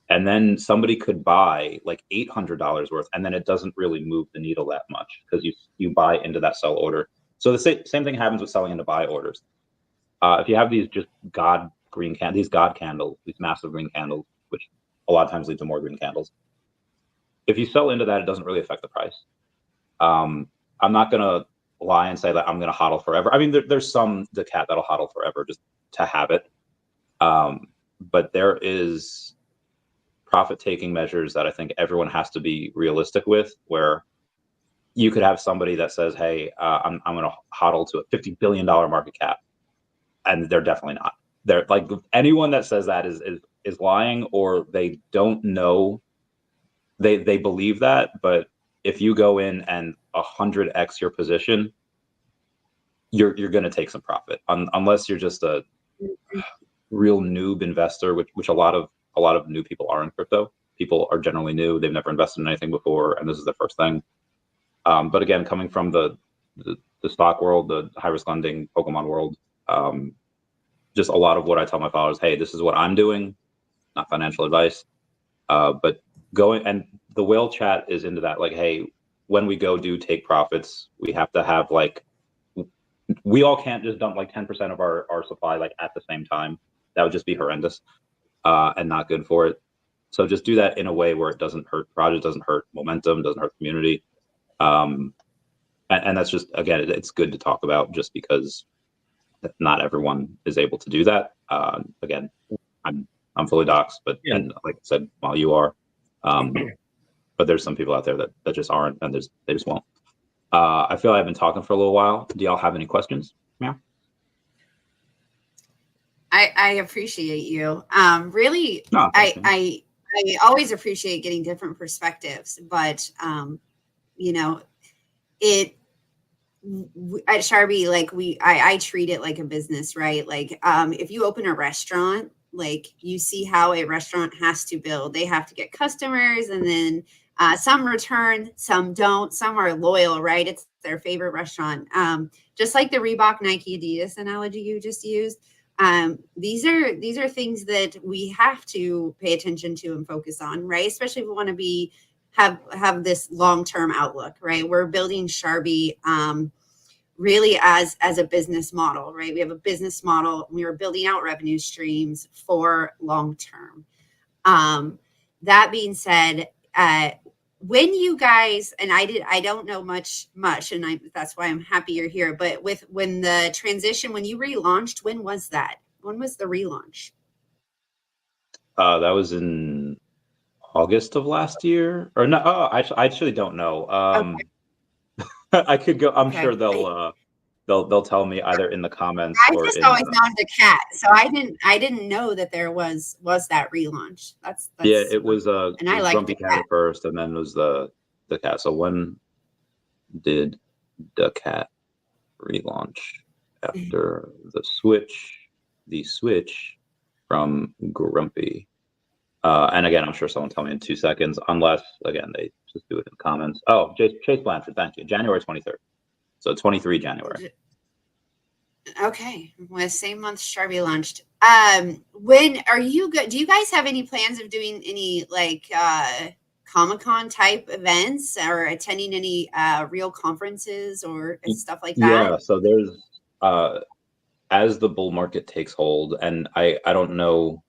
S4: And then somebody could buy like $800 worth, and then it doesn't really move the needle that much because you buy into that sell order. So the same thing happens with selling into buy orders. If you have these just God candles, these massive green candles, which a lot of times lead to more green candles. If you sell into that, it doesn't really affect the price. I'm not gonna lie and say that I'm gonna hodl forever. I mean, there's some daCAT that'll hodl forever just to have it. But there is profit-taking measures that I think everyone has to be realistic with, where you could have somebody that says, hey, I'm gonna hodl to a $50 billion market cap, and they're definitely not. They're like, anyone that says that is lying, or they don't know. They believe that, but if you go in and 100x your position, you're going to take some profit, unless you're just a real noob investor, which a lot of new people are in crypto. People are generally new; they've never invested in anything before, and this is their first thing. But again, coming from the stock world, the high risk lending, Pokemon world, just a lot of what I tell my followers: hey, this is what I'm doing, not financial advice. But going, and the whale chat is into that, like, hey, when we go do take profits, we have to have like, we all can't just dump like 10% of our supply like at the same time. That would just be horrendous and not good for it. So just do that in a way where it doesn't hurt project, doesn't hurt momentum, doesn't hurt community. And that's just, again, it's good to talk about, just because not everyone is able to do that. Again, I'm fully doxxed, but
S3: Yeah.
S4: And like I said, while you are, but there's some people out there that just aren't, and they just won't. I feel I've been talking for a little while. Do y'all have any questions? Yeah.
S2: I appreciate you. Really,
S4: No,
S2: I always appreciate getting different perspectives, but you know, at Sharby, like I treat it like a business, right? Like if you open a restaurant, like you see how a restaurant has to build. They have to get customers, and then some return, some don't, some are loyal, right? It's their favorite restaurant. Just like the Reebok, Nike, Adidas analogy you just used. These are things that we have to pay attention to and focus on, right? Especially if we want to have this long-term outlook, right? We're building Sharby really as a business model, right? We have a business model. We are building out revenue streams for long-term. That being said, when you guys, and I don't know much, and that's why I'm happy you're here. But when the transition, when you relaunched, when was that? When was the relaunch?
S4: That was in August of last year, or no? Oh, I actually don't know.
S2: Okay.
S4: I could go. I'm
S2: Okay.
S4: sure they'll tell me either in the comments
S2: I
S4: or
S2: just
S4: in
S2: always known daCAT, so I didn't know that there was that relaunch. That's
S4: yeah, it was
S2: and I like
S4: Grumpy
S2: daCAT.
S4: Cat at first, and then it was the cat. So when did daCAT relaunch? After the switch from Grumpy. And again, I'm sure someone will tell me in 2 seconds, unless, again, they just do it in the comments. Oh, Chase Blanchard, thank you. January 23rd. So 23 January.
S2: Okay. Well, same month Sharby launched. When are you good? Do you guys have any plans of doing any like Comic-Con type events, or attending any real conferences or stuff like that?
S4: Yeah, so there's as the bull market takes hold, and I don't know,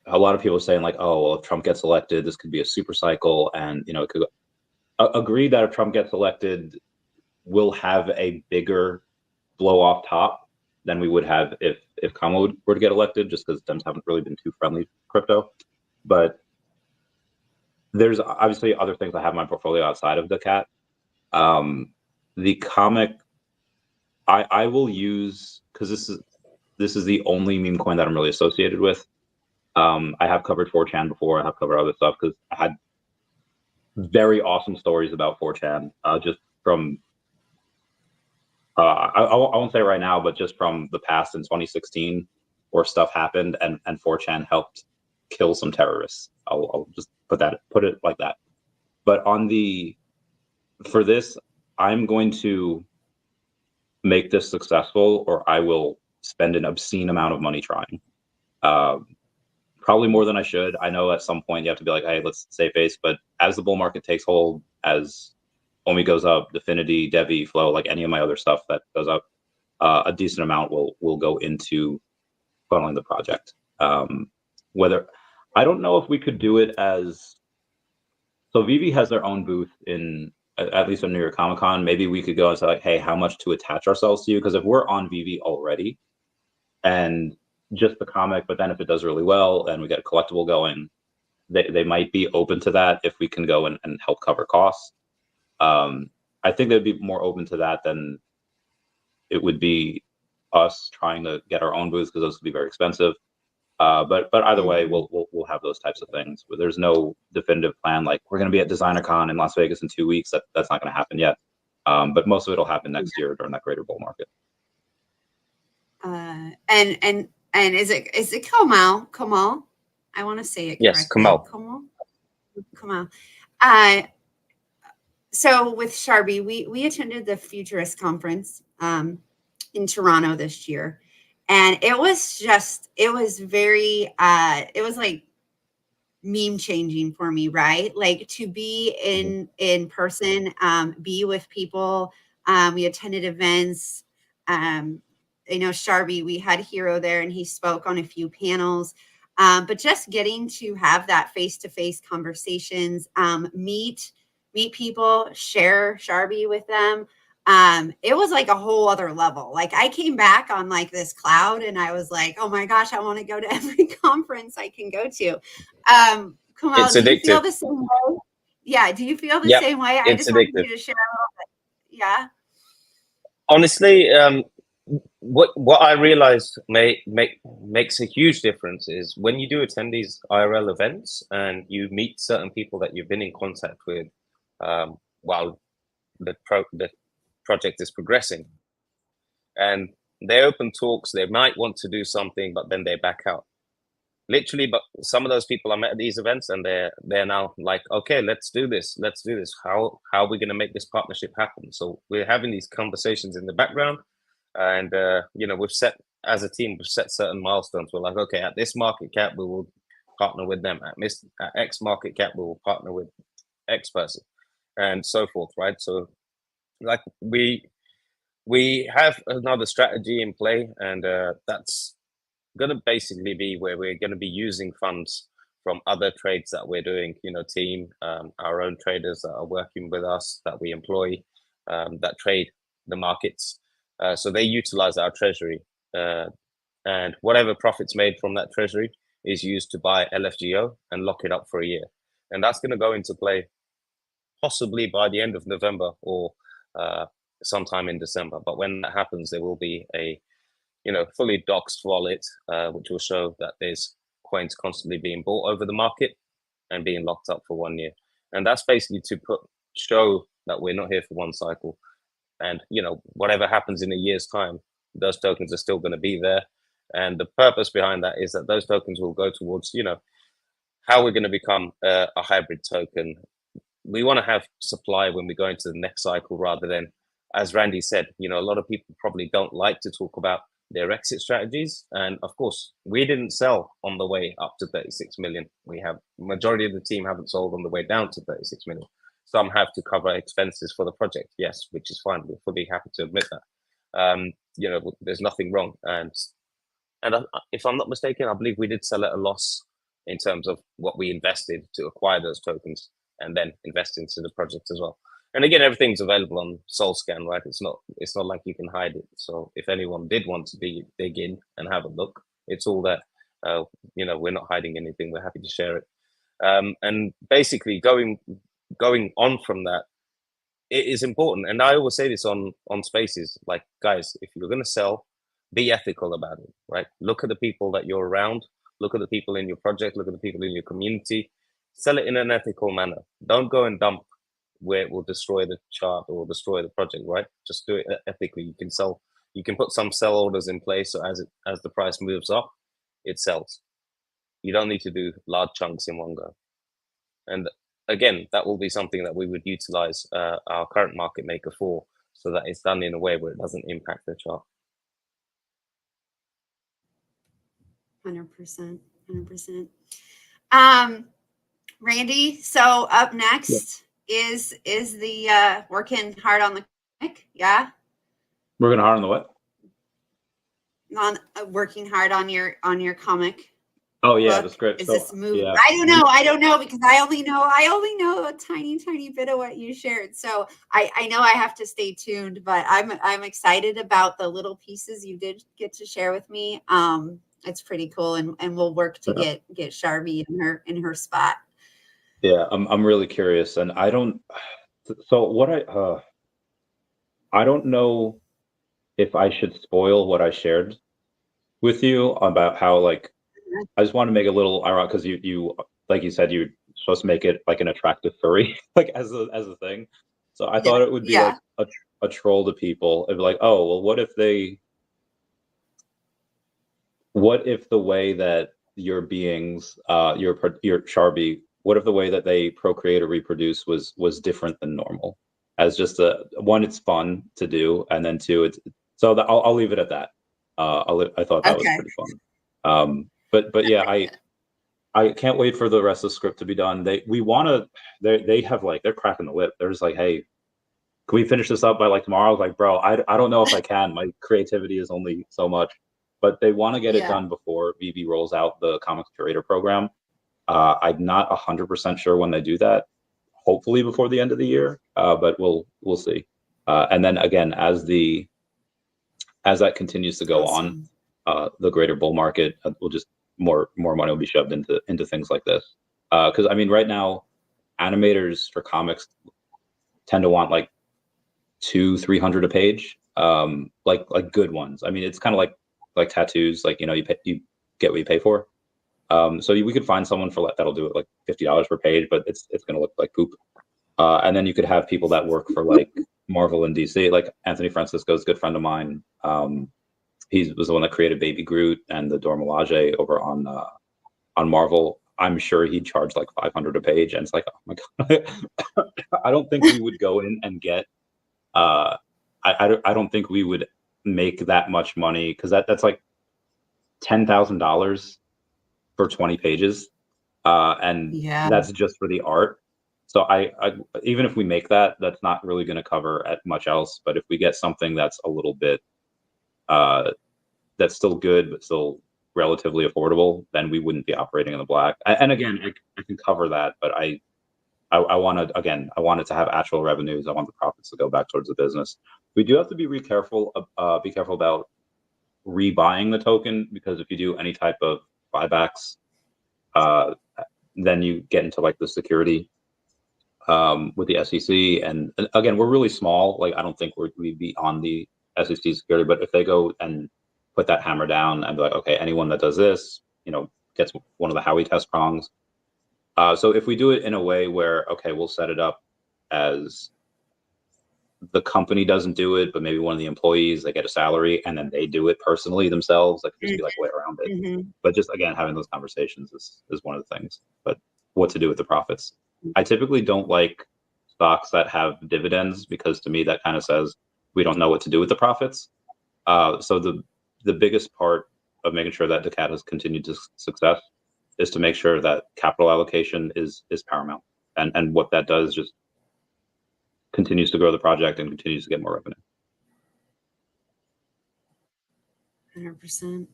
S4: a lot of people are saying like, oh, well, if Trump gets elected, this could be a super cycle, and it could agree that if Trump gets elected, we'll have a bigger blow off top than we would have if Kamala were to get elected, just because Dems haven't really been too friendly to crypto. But there's obviously other things I have in my portfolio outside of daCAT. The comic I will use, because this is the only meme coin that I'm really associated with. I have covered 4chan before. I have covered other stuff because I had very awesome stories about 4chan, just from I won't say right now, but just from the past in 2016, where stuff happened and 4chan helped kill some terrorists. I'll just put it like that. But for this, I'm going to make this successful, or I will spend an obscene amount of money trying. Probably more than I should. I know at some point you have to be like, hey, let's save face. But as the bull market takes hold, as OMI goes up, Definity, Devi, Flow, like any of my other stuff that goes up, a decent amount will go into funneling the project. Whether I don't know if we could do it as so. VeVe has their own booth in at least in New York Comic Con. Maybe we could go and say like, hey, how much to attach ourselves to you? Because if we're on VeVe already, and just the comic, but then if it does really well and we get a collectible going, they might be open to that if we can go and help cover costs. I think they'd be more open to that than it would be us trying to get our own booths, because those would be very expensive. But either way, we'll have those types of things. But there's no definitive plan like we're going to be at DesignerCon in Las Vegas in 2 weeks. That's not going to happen yet. But most of it will happen next year during that greater bull market.
S2: And is it Kamal? Kamal? I want to say it correctly.
S3: Yes, Kamal.
S2: Kamal. So with Sharby, we attended the Futurist conference in Toronto this year, and it was like meme changing for me, right? Like to be in person, be with people. We attended events. Sharby, we had Hero there and he spoke on a few panels. But just getting to have that face-to-face conversations, meet people, share Sharby with them. It was like a whole other level. Like I came back on like this cloud and I was like, oh my gosh, I want to go to every conference I can go to. Kamal, do you feel the same way? Yeah. Do you feel the same way? I just wanted you to share a little bit. Yeah.
S3: Honestly, what I realized makes a huge difference is when you do attend these IRL events and you meet certain people that you've been in contact with while the project is progressing, and they open talks. They might want to do something, but then they back out. Literally, but some of those people I met at these events, and they're now like, okay, let's do this. How are we going to make this partnership happen? So we're having these conversations in the background. And, we've set, as a team, we've set certain milestones. We're like, okay, at this market cap, we will partner with them. At X market cap, we will partner with X person and so forth, right? So like we have another strategy in play, and that's going to basically be where we're going to be using funds from other trades that we're doing, team, our own traders that are working with us, that we employ, that trade the markets. So they utilize our treasury, and whatever profits made from that treasury is used to buy LFGO and lock it up for a year. And that's going to go into play possibly by the end of November or sometime in December. But when that happens, there will be a fully doxed wallet, which will show that there's coins constantly being bought over the market and being locked up for 1 year. And that's basically to show that we're not here for one cycle. And, whatever happens in a year's time, those tokens are still going to be there. And the purpose behind that is that those tokens will go towards, how we're going to become a hybrid token. We want to have supply when we go into the next cycle, rather than, as Randy said, a lot of people probably don't like to talk about their exit strategies. And of course, we didn't sell on the way up to 36 million. Majority of the team haven't sold on the way down to 36 million. Some have to cover expenses for the project, yes, which is fine. We're fully happy to admit that. There's nothing wrong. And if I'm not mistaken, I believe we did sell at a loss in terms of what we invested to acquire those tokens and then invest into the project as well. And again, everything's available on SoulScan, right? It's not like you can hide it. So if anyone did want to dig in and have a look, it's all there. We're not hiding anything. We're happy to share it. And basically going on from that, it is important. And I always say this on spaces, like, guys, if you're going to sell, be ethical about it, right? Look at the people that you're around. Look at the people in your project. Look at the people in your community. Sell it in an ethical manner. Don't go and dump where it will destroy the chart or destroy the project, right? Just do it ethically. You can put some sell orders in place, so as the price moves up, it sells. You don't need to do large chunks in one go. And again, that will be something that we would utilize our current market maker for, so that it's done in a way where it doesn't impact the chart.
S2: 100%. 100%. Randy, so up next is the working hard on the comic. Yeah.
S4: Working hard on the what?
S2: On working hard on your comic.
S4: Oh yeah,
S2: book.
S4: the script.
S2: Is
S4: so,
S2: this movie?
S4: Yeah.
S2: I don't know because I only know a tiny bit of what you shared. So I know I have to stay tuned, but I'm excited about the little pieces you did get to share with me. It's pretty cool, and we'll work to get Sharby in her spot.
S4: Yeah, I'm really curious, and I don't. So what I don't know if I should spoil what I shared with you about how, like, I just want to make a little ironic because you like you said you're supposed to make it like an attractive furry like as a thing. So I thought it would be like a troll to people. It'd be like, oh well, what if the way that your beings, your Sharby, what if the way that they procreate or reproduce was different than normal? As just one, it's fun to do, and then two, it's so I'll leave it at that. I thought that was pretty fun. But yeah, I can't wait for the rest of the script to be done. They have like, they're cracking the whip. They're just like, hey, can we finish this up by like tomorrow? I was like, bro, I don't know if I can. My creativity is only so much. But they want to get it done before VeVe rolls out the Comics Curator program. I'm not 100% sure when they do that. Hopefully before the end of the year, but we'll see. And then again, as that continues to go on, the greater bull market will just more money will be shoved into things like this. Because I mean, right now, animators for comics tend to want like 200-300 a page, like good ones. I mean, it's kind of like tattoos, like, you get what you pay for. So we could find someone for that'll do it like $50 per page, but it's gonna look like poop. And then you could have people that work for like Marvel and DC, like Anthony Francisco's a good friend of mine. He was the one that created Baby Groot and the Dora Milaje over on Marvel. I'm sure he'd charge like $500 a page, and it's like, oh my god, I don't think we would go in and get. I don't think we would make that much money, because that's like $10,000 for 20 pages, and that's just for the art. So I even if we make that, that's not really going to cover at much else. But if we get something that's a little bit that's still good but still relatively affordable, then we wouldn't be operating in the black. And again, I can cover that, but I want it to have actual revenues. I want the profits to go back towards the business. We do have to be careful about rebuying the token, because if you do any type of buybacks, then you get into like the security with the SEC. And again, we're really small. Like, I don't think we'd be on the SEC security, but if they go and put that hammer down and be like, okay, anyone that does this, gets one of the Howey test prongs. So if we do it in a way where, okay, we'll set it up as the company doesn't do it, but maybe one of the employees, they get a salary and then they do it personally themselves. That could just be like a way around it. But just, again, having those conversations is one of the things. But what to do with the profits? I typically don't like stocks that have dividends, because to me that kind of says we don't know what to do with the profits. So the biggest part of making sure that daCAT has continued to success is to make sure that capital allocation is paramount, and what that does just continues to grow the project and continues to get more revenue.
S2: 100%.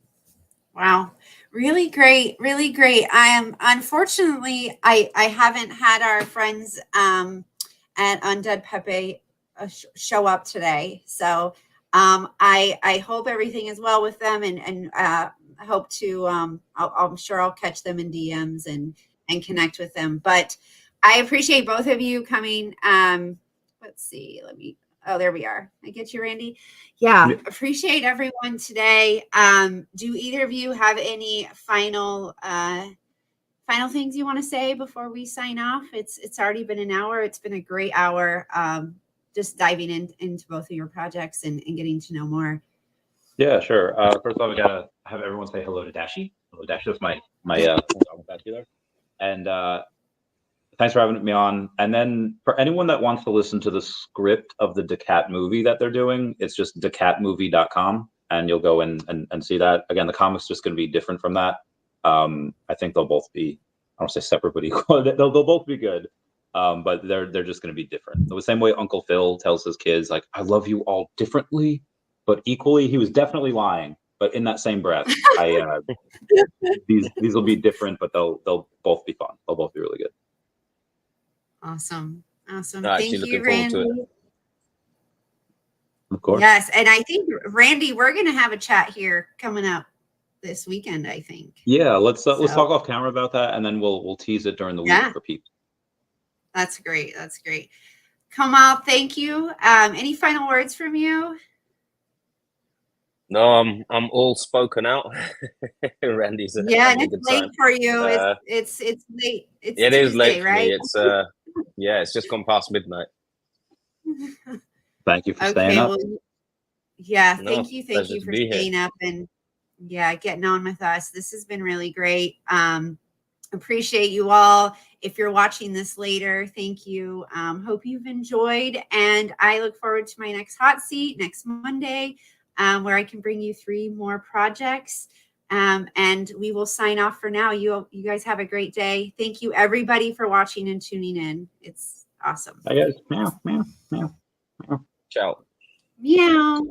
S2: Wow, really great, really great. Unfortunately, I haven't had our friends at Undead Pepe show up today, so I hope everything is well with them, and I hope to I'm sure I'll catch them in DMs and connect with them. But I appreciate both of you coming. Let's see, oh, there we are. I get you, Randy. Yeah, appreciate everyone today. Do either of you have any final things you want to say before we sign off? It's already been an hour. It's been a great hour. Just diving into both of your projects and getting to know more.
S4: Yeah, sure. First off, I gotta have everyone say hello to Dashi. Hello, Dashi. That's my vocabulary. And Thanks for having me on. And then for anyone that wants to listen to the script of the daCAT movie that they're doing, it's just dacatmovie.com, and you'll go in and see that. Again, the comic's just going to be different from that. I think they'll both be, I don't say separate, but equal. They'll both be good. But they're just going to be different. The same way Uncle Phil tells his kids, like, I love you all differently, but equally. He was definitely lying, but in that same breath, these will be different, but they'll both be fun. They'll both be really good.
S2: Awesome.
S3: Thank
S2: you, Randy.
S4: Of course.
S2: Yes, and I think, Randy, we're going to have a chat here coming up this weekend, I think.
S4: Yeah, let's talk off camera about that, and then we'll tease it during the week for people.
S2: That's great. Kamal, thank you. Any final words from you?
S3: No, I'm all spoken out. Randy's
S2: and it's late for you. It's late. It's
S3: it
S2: Tuesday,
S3: is late for
S2: right?
S3: me. It's it's just gone past midnight.
S4: Thank you for staying up.
S2: Well, thank you for staying up and getting on with us. This has been really great. Appreciate you all. If you're watching this later, thank you. Hope you've enjoyed, and I look forward to my next hot seat next Monday, where I can bring you 3 more projects. And we will sign off for now. You guys have a great day. Thank you, everybody, for watching and tuning in. It's awesome.
S4: Bye, guys. Meow, meow, meow, meow.
S3: Ciao.
S2: Meow.